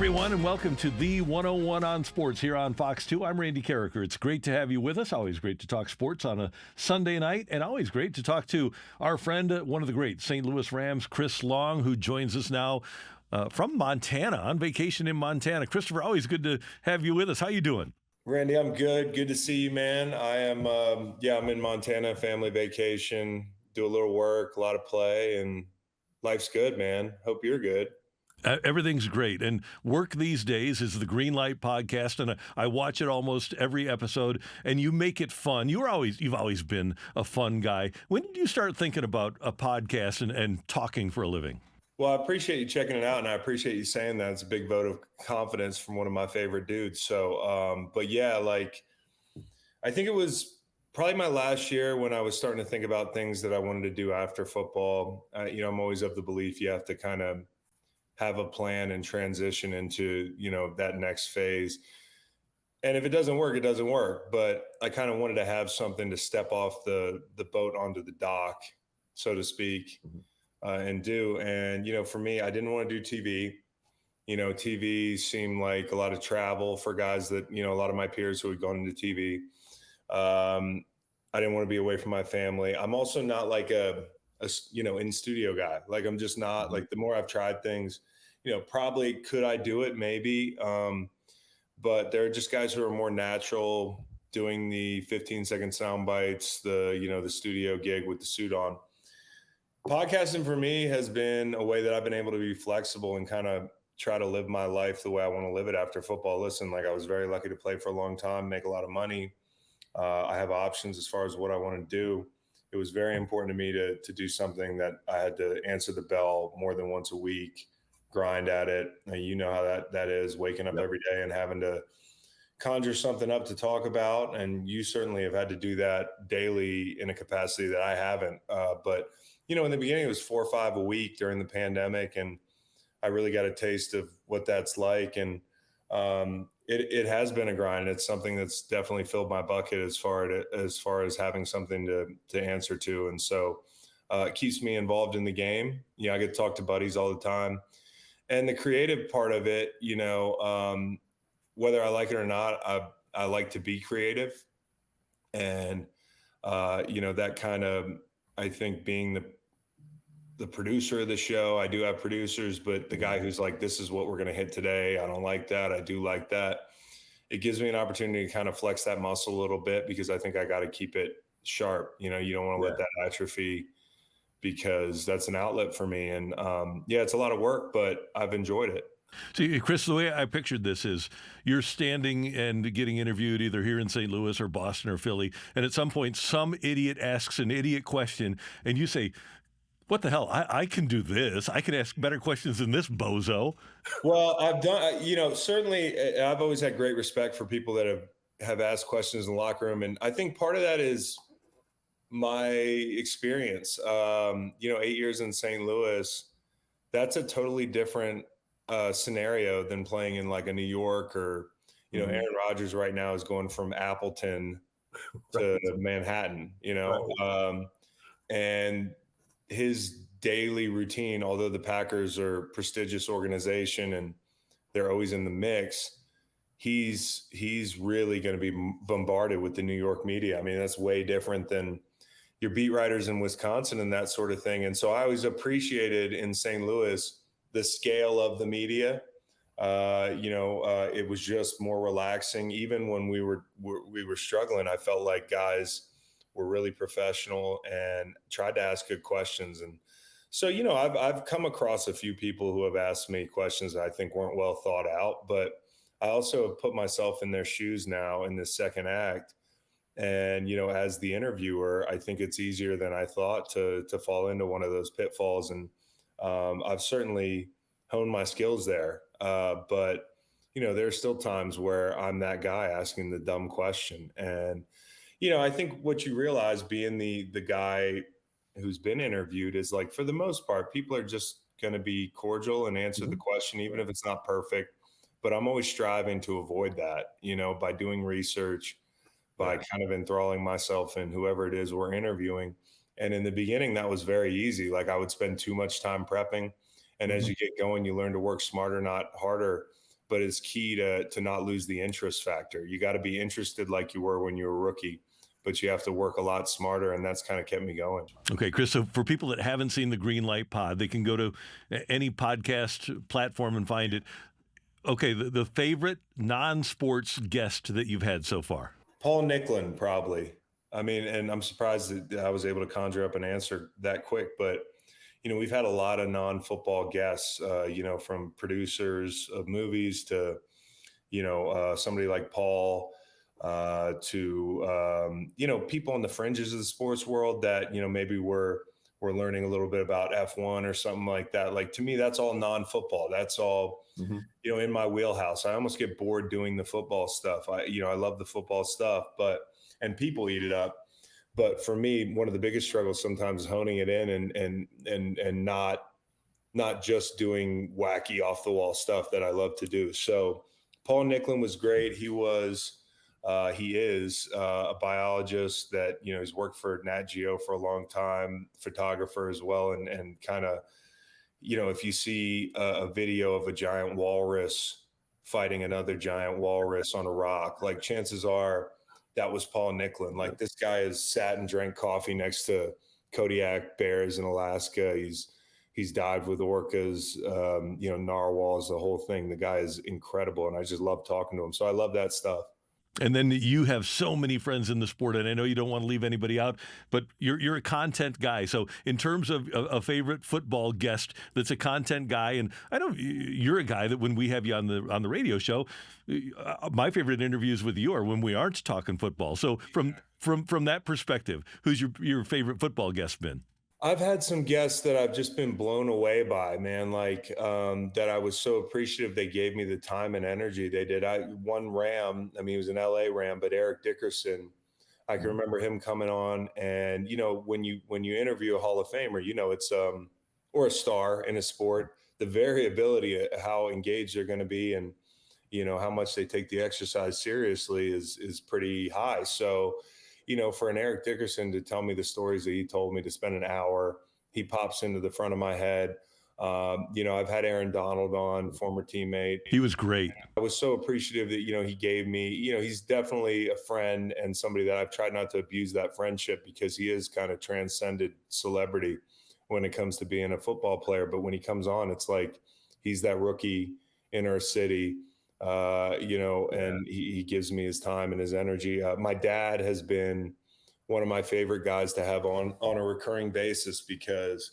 everyone, and welcome to the 101 on Sports here on Fox 2. I'm Randy Karraker. It's great to have you with us. Always great to talk sports on a Sunday night, and always great to talk to our friend, one of the great St. Louis Rams, Chris Long, who joins us now from Montana, on vacation in Montana. Christopher, always good to have you with us. How you doing? Randy, I'm good. Good to see you, man. I am, I'm in Montana, family vacation, do a little work, a lot of play, and life's good, man. Hope you're good. Everything's great. And work these days is the Green Light podcast, and I watch it almost every episode, and you make it fun. You've always been a fun guy. When did you start thinking about a podcast and talking for a living? Well, I appreciate you checking it out, and I appreciate you saying that. It's a big vote of confidence from one of my favorite dudes. So, but yeah, I think it was probably my last year when I was starting to think about things that I wanted to do after football. I'm always of the belief you have to kind of have a plan and transition into, that next phase. And if it doesn't work, it doesn't work. But I kind of wanted to have something to step off the boat onto the dock, so to speak, and do. And, for me, I didn't want to do TV. TV seemed like a lot of travel for guys that, a lot of my peers who had gone into TV. I didn't want to be away from my family. I'm also not like a in studio guy. Like, I'm just not like, the more I've tried things, probably could I do it? Maybe. But there are just guys who are more natural doing the 15-second sound bites, the studio gig with the suit on. Podcasting for me has been a way that I've been able to be flexible and kind of try to live my life the way I want to live it after football. Listen, I was very lucky to play for a long time, make a lot of money. I have options as far as what I want to do. It was very important to me to do something that I had to answer the bell more than once a week, grind at it. You know how that is, waking up every day and having to conjure something up to talk about. And you certainly have had to do that daily in a capacity that I haven't. But in the beginning, it was 4 or 5 a week during the pandemic. And I really got a taste of what that's like. And it has been a grind. It's something that's definitely filled my bucket as far as having something to answer to. And so it keeps me involved in the game. I get to talk to buddies all the time. And the creative part of it, whether I like it or not, I like to be creative. And, that kind of, I think, being the producer of the show, I do have producers, but the guy who's like, this is what we're going to hit today. I don't like that. I do like that. It gives me an opportunity to kind of flex that muscle a little bit, because I think I got to keep it sharp. You don't want to let that atrophy, because that's an outlet for me. And it's a lot of work, but I've enjoyed it. See, Chris, the way I pictured this is you're standing and getting interviewed either here in St. Louis or Boston or Philly. And at some point, some idiot asks an idiot question and you say, what the hell? I can do this. I can ask better questions than this bozo. Well, I've done, certainly I've always had great respect for people that have asked questions in the locker room. And I think part of that is my experience. 8 years in St. Louis, that's a totally different scenario than playing in like a New York or, Aaron Rodgers right now is going from Appleton to Manhattan, and his daily routine, although the Packers are a prestigious organization and they're always in the mix, he's really going to be bombarded with the New York media. I mean, that's way different than your beat writers in Wisconsin and that sort of thing. And so I always appreciated in St. Louis the scale of the media. It was just more relaxing. Even when we were struggling, I felt like guys were really professional and tried to ask good questions. And so, I've come across a few people who have asked me questions that I think weren't well thought out, but I also have put myself in their shoes now in this second act. And, as the interviewer, I think it's easier than I thought to fall into one of those pitfalls. And I've certainly honed my skills there. But, there's still times where I'm that guy asking the dumb question. And, I think what you realize being the guy who's been interviewed is, like, for the most part, people are just going to be cordial and answer the question, even if it's not perfect. But I'm always striving to avoid that, by doing research, by kind of enthralling myself in whoever it is we're interviewing. And in the beginning, that was very easy. Like, I would spend too much time prepping. And as you get going, you learn to work smarter, not harder. but it's key to not lose the interest factor. You got to be interested like you were when you were a rookie, but you have to work a lot smarter, and that's kind of kept me going. Okay, Chris, so for people that haven't seen the Green Light Pod, they can go to any podcast platform and find it. Okay, the favorite non-sports guest that you've had so far? Paul Nicklin, probably. I mean, and I'm surprised that I was able to conjure up an answer that quick, but we've had a lot of non-football guests, from producers of movies to, somebody like Paul, to, people on the fringes of the sports world that, maybe we're learning a little bit about F1 or something like that. Like, to me, that's all non-football. That's all, in my wheelhouse. I almost get bored doing the football stuff. I love the football stuff, and people eat it up. But for me, one of the biggest struggles sometimes is honing it in and not just doing wacky off the wall stuff that I love to do. So Paul Nicklin was great. He is a biologist that, he's worked for Nat Geo for a long time, photographer as well. And kind of, if you see a video of a giant walrus fighting another giant walrus on a rock, like, chances are that was Paul Nicklin. Like, this guy has sat and drank coffee next to Kodiak bears in Alaska. He's dived with orcas, narwhals, the whole thing. The guy is incredible, and I just love talking to him. So I love that stuff. And then you have so many friends in the sport, and I know you don't want to leave anybody out, but you're a content guy. So in terms of a favorite football guest that's a content guy, and I know you're a guy that when we have you on the radio show, my favorite interviews with you are when we aren't talking football. So from that perspective, who's your favorite football guest been? I've had some guests that I've just been blown away by, man, like that I was so appreciative they gave me the time and energy they did. One Ram, I mean, he was an LA Ram, but Eric Dickerson, I can remember him coming on, and, when you interview a Hall of Famer, it's or a star in a sport, the variability of how engaged they're going to be and, how much they take the exercise seriously is pretty high. So, for an Eric Dickerson to tell me the stories that he told me, to spend an hour, he pops into the front of my head. I've had Aaron Donald on, former teammate. He was great. I was so appreciative that, he gave me, he's definitely a friend and somebody that I've tried not to abuse that friendship, because he is kind of transcended celebrity when it comes to being a football player. But when he comes on, it's like he's that rookie in our city. And he gives me his time and his energy. My dad has been one of my favorite guys to have on a recurring basis, because,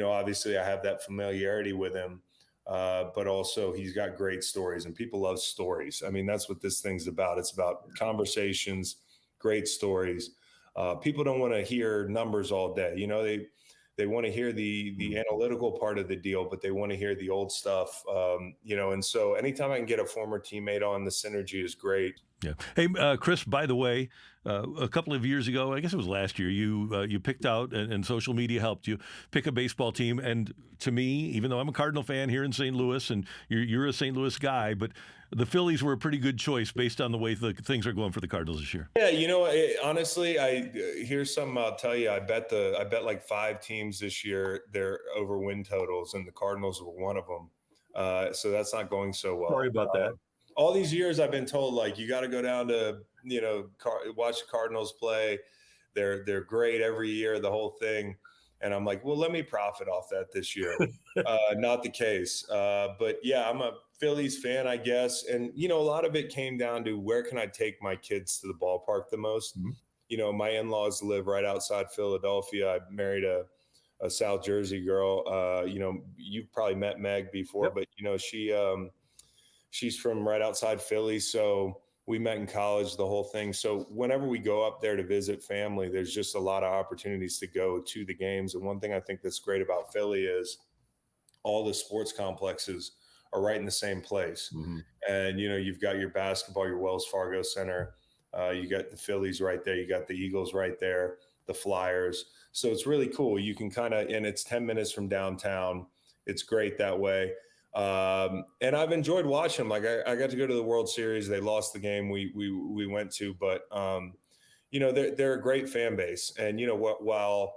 obviously I have that familiarity with him, but also he's got great stories, and people love stories. I mean, that's what this thing's about. It's about conversations, great stories. People don't want to hear numbers all day. They want to hear the analytical part of the deal, but they want to hear the old stuff, and so anytime I can get a former teammate on, the synergy is great. Yeah. Hey, Chris, by the way, a couple of years ago, I guess it was last year, you picked out, and social media helped you pick a baseball team. And to me, even though I'm a Cardinal fan here in St. Louis, and you're a St. Louis guy, but the Phillies were a pretty good choice based on the way things are going for the Cardinals this year. Yeah, honestly, here's something I'll tell you. I bet like 5 teams this year, they're over win totals, and the Cardinals were one of them. So that's not going so well. Sorry about that. All these years I've been told, like, you got to go down to, watch the Cardinals play. They're great every year, the whole thing. And I'm like, well, let me profit off that this year. Not the case. But yeah, I'm a Phillies fan, I guess. And, a lot of it came down to, where can I take my kids to the ballpark the most? Mm-hmm. My in-laws live right outside Philadelphia. I married a South Jersey girl. You've probably met Meg before, yep. But, she's from right outside Philly. So we met in college, the whole thing. So whenever we go up there to visit family, there's just a lot of opportunities to go to the games. And one thing I think that's great about Philly is all the sports complexes are right in the same place. Mm-hmm. And, you've got your basketball, your Wells Fargo Center. You got the Phillies right there. You got the Eagles right there, the Flyers. So it's really cool. You can and it's 10 minutes from downtown. It's great that way. And I've enjoyed watching them. Like, I got to go to the World Series. They lost the game we went to, but they're a great fan base. And while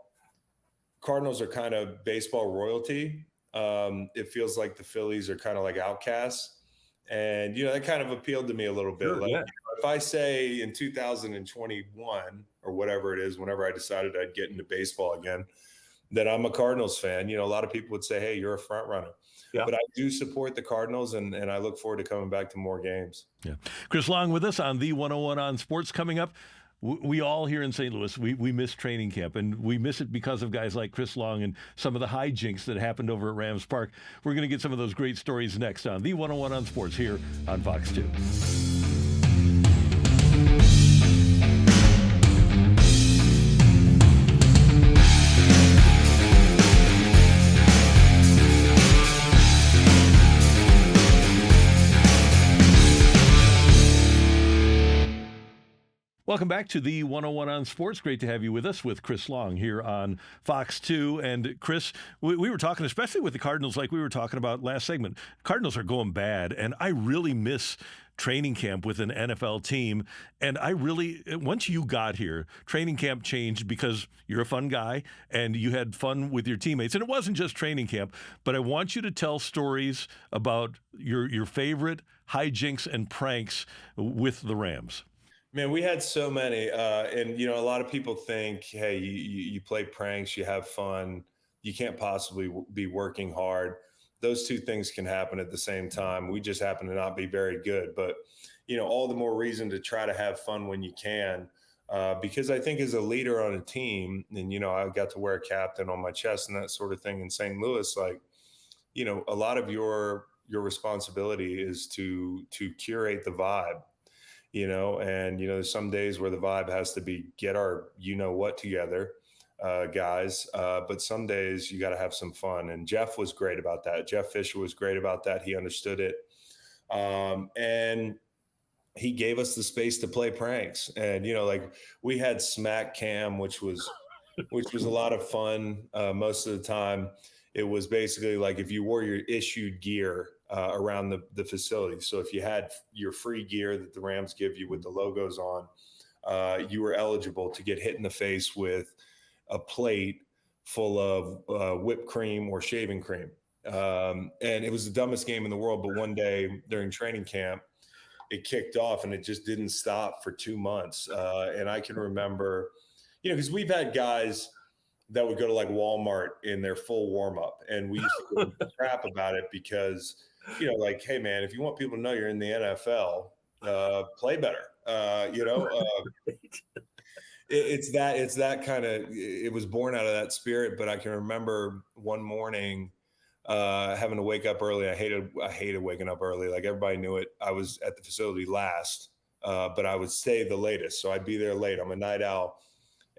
Cardinals are kind of baseball royalty, it feels like the Phillies are kind of like outcasts. And, that kind of appealed to me a little bit. Sure, Like, yeah. if I say in 2021 or whatever it is, whenever I decided I'd get into baseball again, that I'm a Cardinals fan, a lot of people would say, hey, you're a front runner. Yeah. But I do support the Cardinals, and I look forward to coming back to more games. Yeah. Chris Long with us on the 101 on Sports coming up. We all here in St. Louis, we miss training camp, and we miss it because of guys like Chris Long and some of the hijinks that happened over at Rams Park. We're going to get some of those great stories next on the 101 on Sports here on Fox 2. Welcome back to the 101 on Sports. Great to have you with us with Chris Long here on Fox 2. And Chris, we were talking, especially with the Cardinals, like we were talking about last segment. Cardinals are going bad, and I really miss training camp with an NFL team. And once you got here, training camp changed because you're a fun guy and you had fun with your teammates. And it wasn't just training camp, but I want you to tell stories about your favorite hijinks and pranks with the Rams. Man, we had so many, and a lot of people think, hey, you play pranks, you have fun, you can't possibly be working hard. Those two things can happen at the same time. We just happen to not be very good, but all the more reason to try to have fun when you can, because I think as a leader on a team, and I got to wear a captain on my chest and that sort of thing in St. Louis, like a lot of your responsibility is to curate the vibe. And there's some days where the vibe has to be get our what together, guys, but some days you got to have some fun, and Jeff was great about that. Jeff Fisher was great about that. He understood it, and he gave us the space to play pranks. And like we had Smack Cam, which was a lot of fun. Most of the time it was basically like if you wore your issued gear around the facility. So if you had your free gear that the Rams give you with the logos on, you were eligible to get hit in the face with a plate full of whipped cream or shaving cream. And it was the dumbest game in the world. But one day during training camp, it kicked off and it just didn't stop for 2 months. And I can remember, because we've had guys that would go to like Walmart in their full warm up, and we used to give them crap about it because, like, hey man, if you want people to know you're in the NFL, play better. It's that kind of. It was born out of that spirit. But I can remember one morning having to wake up early. I hated waking up early. Like everybody knew it. I was at the facility last, but I would stay the latest, so I'd be there late. I'm a night owl.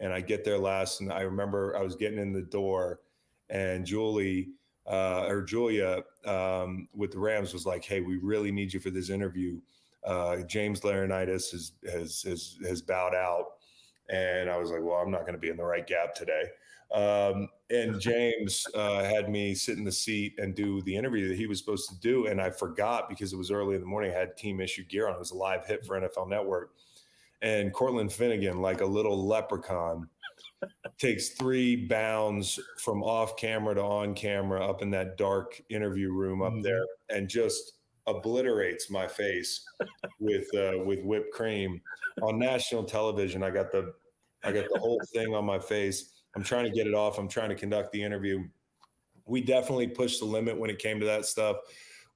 And I get there last, and I remember I was getting in the door, and Julia with the Rams was like, "Hey, we really need you for this interview. James Laurinaitis has bowed out," and I was like, "Well, I'm not going to be in the right gap today." And James had me sit in the seat and do the interview that he was supposed to do, and I forgot because it was early in the morning. I had team issue gear on. It was a live hit for NFL Network. And Cortland Finnegan, like a little leprechaun, takes 3 bounds from off camera to on camera up in that dark interview room up there and just obliterates my face with whipped cream on national television. I got the whole thing on my face. I'm trying to get it off. I'm trying to conduct the interview. We definitely pushed the limit when it came to that stuff.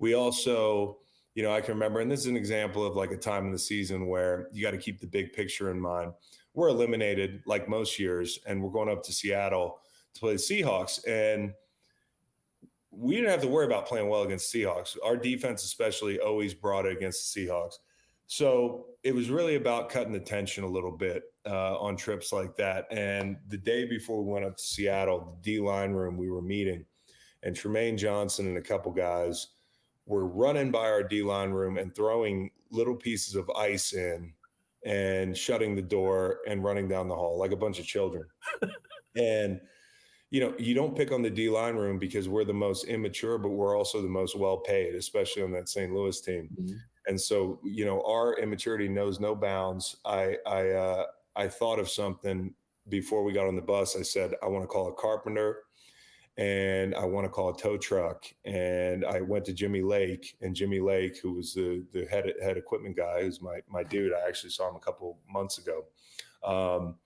We also, I can remember, and this is an example of like a time in the season where you got to keep the big picture in mind. We're eliminated like most years, and we're going up to Seattle to play the Seahawks. And we didn't have to worry about playing well against the Seahawks. Our defense especially always brought it against the Seahawks. So it was really about cutting the tension a little bit on trips like that. And the day before we went up to Seattle, the D-line room, we were meeting, and Tremaine Johnson and a couple guys were running by our D-line room and throwing little pieces of ice in and shutting the door and running down the hall like a bunch of children. And, you don't pick on the D-line room because we're the most immature, but we're also the most well-paid, especially on that St. Louis team. Mm-hmm. And so, our immaturity knows no bounds. I thought of something before we got on the bus. I said, I want to call a carpenter and I want to call a tow truck. And I went to Jimmy Lake, and Jimmy Lake, who was the head equipment guy, who's my dude. I actually saw him a couple months ago. Um,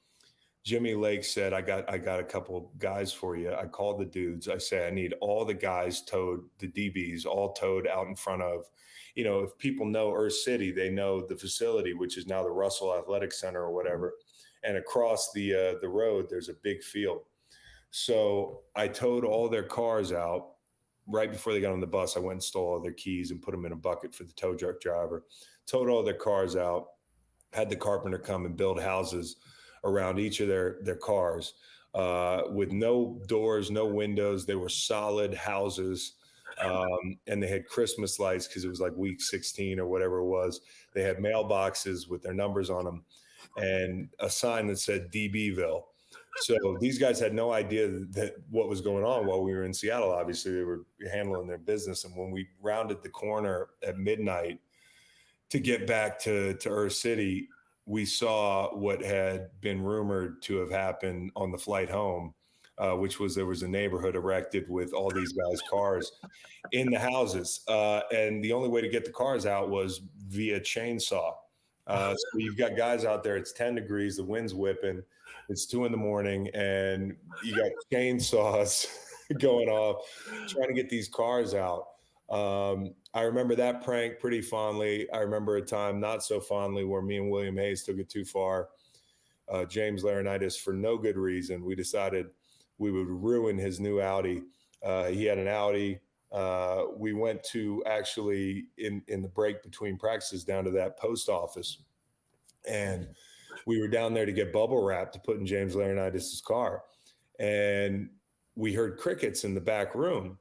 Jimmy Lake said, I got a couple guys for you. I called the dudes. I said, I need all the guys towed, the DBs, all towed out in front of, if people know Earth City, they know the facility, which is now the Russell Athletic Center or whatever. And across the road, there's a big field. So I towed all their cars out right before they got on the bus. I went and stole all their keys and put them in a bucket for the tow truck driver. Towed all their cars out, had the carpenter come and build houses around each of their cars with no doors, no windows. They were solid houses. And they had Christmas lights because it was like week 16 or whatever it was. They had mailboxes with their numbers on them and a sign that said DBville. So these guys had no idea that what was going on while we were in Seattle. Obviously, they were handling their business. And when we rounded the corner at midnight to get back to Earth City, we saw what had been rumored to have happened on the flight home, which was there was a neighborhood erected with all these guys' cars in the houses. And the only way to get the cars out was via chainsaw. So you've got guys out there, it's 10 degrees, the wind's whipping, it's 2 a.m, and you got chainsaws going off, trying to get these cars out. I remember that prank pretty fondly. I remember a time not so fondly where me and William Hayes took it too far. James Laurinaitis, for no good reason, we decided we would ruin his new Audi. He had an Audi. We went to actually in the break between practices down to that post office, and we were down there to get bubble wrap to put in James Laurinaitis' car, and we heard crickets in the back room.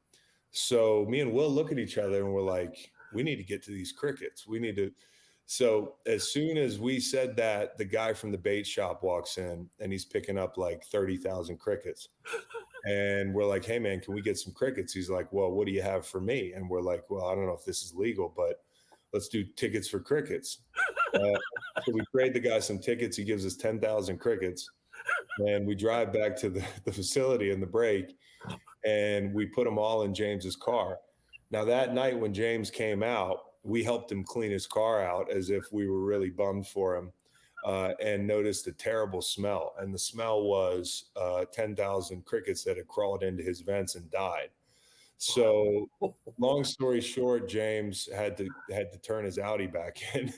So me and Will look at each other and we're like, we need to get to these crickets. We need to. So as soon as we said that, the guy from the bait shop walks in and he's picking up like 30,000 crickets. And we're like, hey, man, can we get some crickets? He's like, well, what do you have for me? And we're like, well, I don't know if this is legal, but let's do tickets for crickets. So we trade the guy some tickets. He gives us 10,000 crickets. And we drive back to the facility in the break, and we put them all in James's car. Now, that night when James came out, we helped him clean his car out as if we were really bummed for him, and noticed a terrible smell. And the smell was 10,000 crickets that had crawled into his vents and died. So long story short, James had to turn his Audi back in.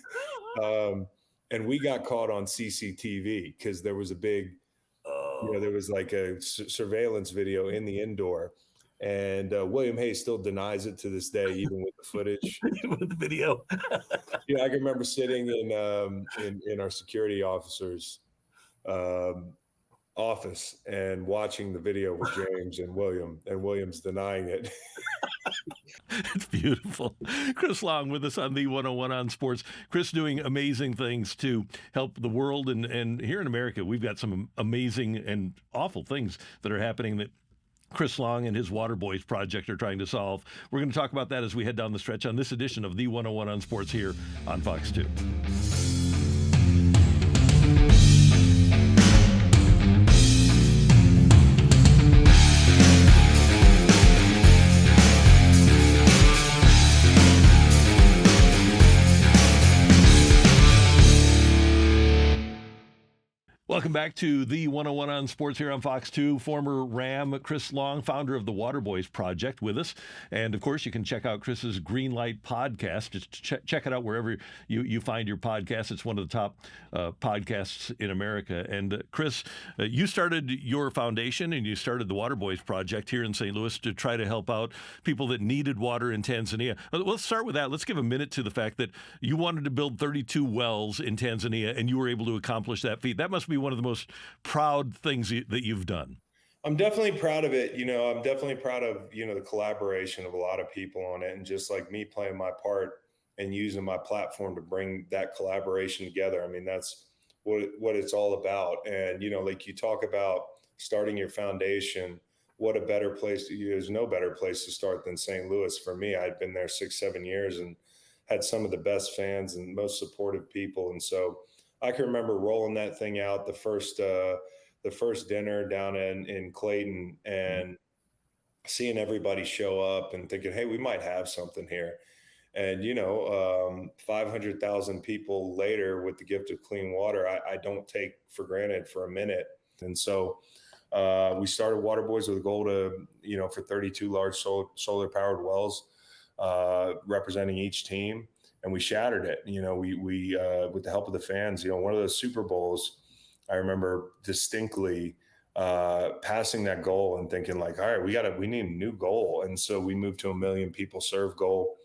And we got caught on CCTV because there was a big, there was like a surveillance video in the indoor. And William Hayes still denies it to this day, even with the footage. With the video. Yeah, I can remember sitting in our security officer's office and watching the video with James and William, and William's denying it. It's beautiful. Chris Long with us on the 101 on Sports. Chris doing amazing things to help the world. And here in America, we've got some amazing and awful things that are happening that Chris Long and his Water Boys project are trying to solve. We're going to talk about that as we head down the stretch on this edition of the 101 on Sports here on Fox 2. Welcome back to the 101 on Sports here on Fox 2. Former Ram Chris Long, founder of the Water Boys Project, with us. And, of course, you can check out Chris's Green Light podcast. Just check it out wherever you find your podcast. It's one of the top podcasts in America. And, Chris, you started your foundation and you started the Water Boys Project here in St. Louis to try to help out people that needed water in Tanzania. Let's start with that. Let's give a minute to the fact that you wanted to build 32 wells in Tanzania and you were able to accomplish that feat. That must be one of the most proud things that you've done. I'm definitely proud of it. I'm definitely proud of, the collaboration of a lot of people on it, and just like me playing my part and using my platform to bring that collaboration together. I mean, that's what it's all about. And, like you talk about starting your foundation, what a better place there's no better place to start than St. Louis. For me, I'd been there 6-7 years and had some of the best fans and most supportive people. And so I can remember rolling that thing out the first dinner down in Clayton, and seeing everybody show up and thinking, hey, we might have something here. And, 500,000 people later with the gift of clean water, I don't take for granted for a minute. And so we started Water Boys with a goal to, for 32 large solar powered wells representing each team. And we shattered it. We with the help of the fans, one of those Super Bowls, I remember distinctly passing that goal and thinking like, all right, we need a new goal. And so we moved to 1 million people serve goal.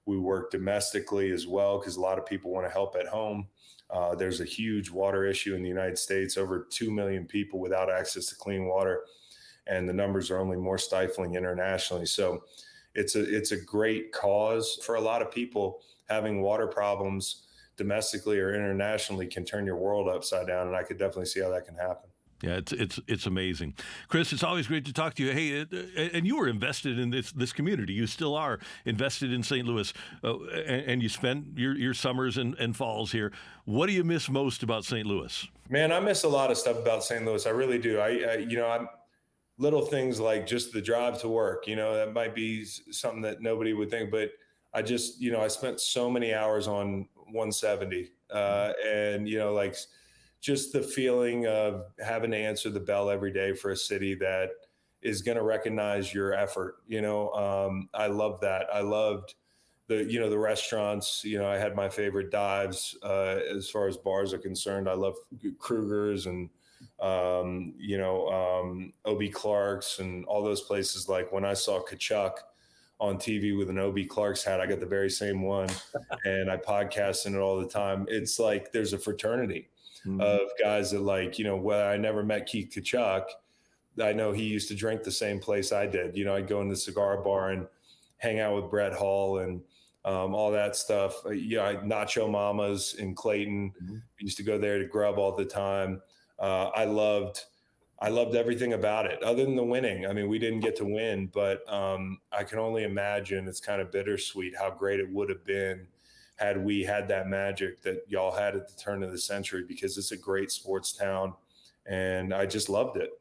We work domestically as well because a lot of people want to help at home. There's a huge water issue in the United States, over 2 million people without access to clean water. And the numbers are only more stifling internationally. So it's a great cause for a lot of people. Having water problems domestically or internationally can turn your world upside down. And I could definitely see how that can happen. Yeah, it's amazing. Chris, it's always great to talk to you. Hey, and you were invested in this community. You still are invested in St. Louis, and you spent your summers and falls here. What do you miss most about St. Louis? Man, I miss a lot of stuff about St. Louis. I really do. I'm little things like just the drive to work. That might be something that nobody would think, but I just, I spent so many hours on 170, and like just the feeling of having to answer the bell every day for a city that is going to recognize your effort. I love that. I loved the restaurants. I had my favorite dives as far as bars are concerned. I love Kruger's and, O.B. Clark's and all those places. Like when I saw Kachuk on TV with an O.B. Clark's hat, I got the very same one and I podcast in it all the time. It's like there's a fraternity of guys that where I never met Keith Kachuk, I know he used to drink the same place I did. I'd go in the cigar bar and hang out with Brett Hall and all that stuff. Nacho Mamas in Clayton. Used to go there to grub all the time. I loved everything about it other than the winning. I mean, we didn't get to win, but I can only imagine it's kind of bittersweet how great it would have been had we had that magic that y'all had at the turn of the century, because it's a great sports town and I just loved it.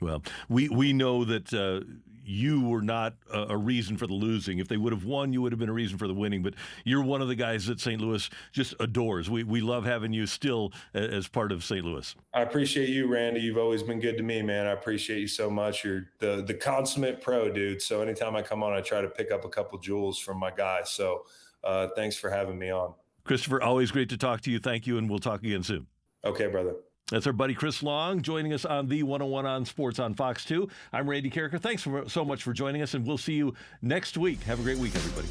Well, we know that you were not a reason for the losing. If they would have won, you would have been a reason for the winning. But you're one of the guys that St. Louis just adores. We love having you still as part of St. Louis. I appreciate you, Randy. You've always been good to me, man. I appreciate you so much. You're the consummate pro, dude. So anytime I come on, I try to pick up a couple jewels from my guys. So thanks for having me on. Christopher, always great to talk to you. Thank you, and we'll talk again soon. Okay, brother. That's our buddy Chris Long joining us on the 101 on Sports on Fox 2. I'm Randy Karraker. Thanks so much for joining us, and we'll see you next week. Have a great week, everybody.